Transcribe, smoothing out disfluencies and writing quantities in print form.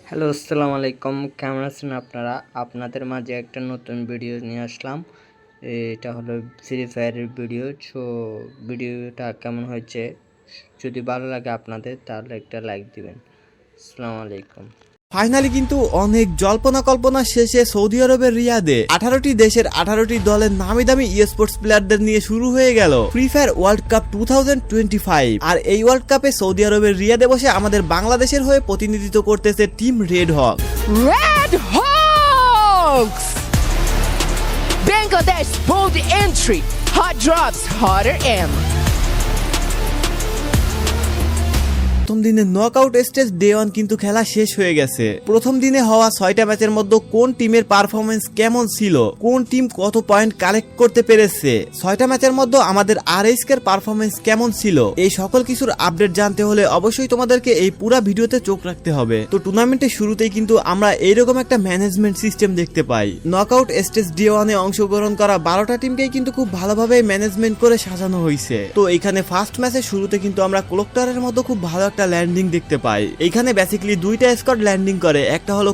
Hello, আসসালামু আলাইকুম। কেমন আছেন আপনারা? আপনাদের মাঝে একটা নতুন ভিডিও নিয়ে আসলাম। এটা হলো ফ্রি ফায়ারের ভিডিও। ভিডিওটা কেমন হয়েছে, যদি ভালো লাগে আপনাদের তাহলে একটা লাইক দিবেন। আসসালামু আলাইকুম। ফাইনালি কিন্তু অনেক জল্পনা কল্পনা শেষে সৌদি আরবের রিয়াদে 18টি দেশের 18টি দলের নামি দামি স্পোর্টস প্লেয়ারদের নিয়ে শুরু হয়ে গেল ফ্রি ফায়ার ওয়ার্ল্ড কাপ 2025। আর এই ওয়ার্ল্ড কাপে সৌদি আরবের রিয়াদে বসে আমাদের বাংলাদেশের হয়ে প্রতিনিধিত্ব করতেছে টিম রেড হক। Red Hawks! Bangladesh bold entry, hot drops, hotter M. প্রথম দিনে নকআউট স্টেজ ডে 1 কিন্তু খেলা শেষ হয়ে গেছে। প্রথম দিনে হওয়া 6টা ম্যাচের মধ্যে কোন টিমের পারফরমেন্স কেমন ছিল, কোন টিম কত পয়েন্ট কালেক্ট করতে পেরেছে, 6টা ম্যাচের মধ্যে আমাদের আরএসকে এর পারফরমেন্স কেমন ছিল, এই সকল কিছুর আপডেট জানতে হলে অবশ্যই তোমাদেরকে এই পুরো ভিডিওতে চোখ রাখতে হবে। তো টুর্নামেন্টের শুরুতেই কিন্তু আমরা এইরকম একটা ম্যানেজমেন্ট সিস্টেম দেখতে পাই। নকআউট স্টেজ ডে 1 এ অংশগ্রহণ করা 12টা টিমকেই কিন্তু খুব ভালোভাবে ম্যানেজমেন্ট করে সাজানো হয়েছে। তো এখানে ফার্স্ট ম্যাচের শুরুতে কিন্তু আমরা ক্লোকটারের মতো খুব ভালো একটা ল্যান্ডিং দেখতে পাই। এখানে বেসিক্যালি দুইটা স্কোয়াড ল্যান্ডিং করে, একটা হলো